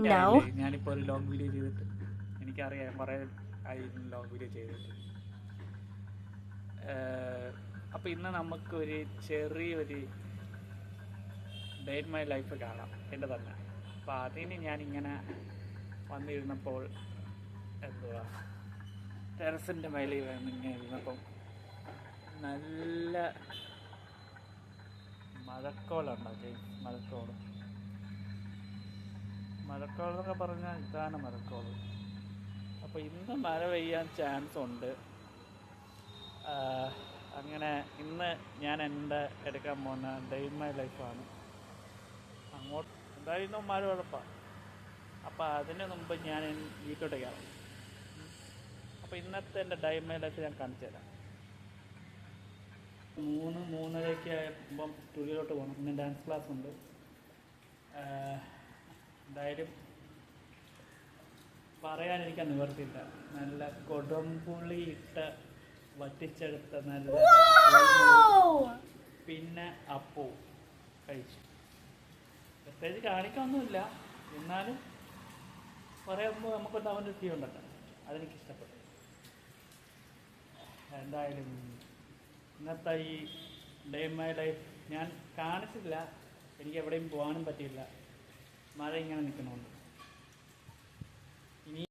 No. ഞാനിപ്പോൾ ഒരു long video ചെയ്തിട്ട് എനിക്കറിയാം കുറേ ആയി ലോങ് വീഡിയോ ചെയ്തിട്ട്. അപ്പോൾ ഇന്ന് നമുക്കൊരു ചെറിയൊരു ഡേ ഇൻ മൈ ലൈഫ് കാണാം, എൻ്റെ തന്നെ. അപ്പോൾ അതിന് ഞാനിങ്ങനെ വന്നിരുന്നപ്പോൾ എന്തുവാ ടെറസിൻ്റെ മേലെ വന്നിങ്ങനെ ഇരുന്നപ്പം നല്ല മഴക്കോളുണ്ടാക്കി. മഴക്കോളെന്നൊക്കെ പറഞ്ഞാൽ ഇതാണ് മഴക്കോള്. അപ്പോൾ ഇന്ന് മഴ പെയ്യാൻ ചാൻസ് ഉണ്ട്. അങ്ങനെ ഇന്ന് ഞാൻ എൻ്റെ എടുക്കാൻ പോകുന്ന ഡേ ഇൻ മൈ ലൈഫാണ്. അങ്ങോട്ട് എന്തായാലും മഴ കുഴപ്പമാണ്. അപ്പോൾ അതിന് മുമ്പ് ഞാൻ വീട്ടിലോട്ട് കയറാം. അപ്പോൾ ഇന്നത്തെ എൻ്റെ ഡേ ഇൻ മൈ ലൈഫ് ഞാൻ കാണിച്ചു തരാം. 3-3:30 ആകുമ്പം സ്റ്റുഡിയോയിലോട്ട് പോകണം. ഇന്ന് ഡാൻസ് ക്ലാസ് ഉണ്ട്. എന്തായാലും പറയാനെനിക്ക് നിവർത്തിയില്ല. നല്ല കൊടുമ്പുളി ഇട്ട് വറ്റിച്ചെടുത്ത നല്ല പിന്നെ അപ്പവും കഴിച്ചു. പ്രത്യേകിച്ച് കാണിക്കാനൊന്നുമില്ല, എന്നാലും പറയുമ്പോൾ നമുക്കൊന്ന് അവൻ്റെ ഫീ ഉണ്ടല്ലോ, അതെനിക്കിഷ്ടപ്പെട്ടു. എന്തായാലും ഇന്നത്തെ ഈ ഡേ ഇൻ മൈ ലൈഫ് ഞാൻ കാണിച്ചില്ല. എനിക്ക് എവിടെയും പോകാനും പറ്റിയില്ല, മഴ ഇങ്ങനെ നിൽക്കുന്നുണ്ട്.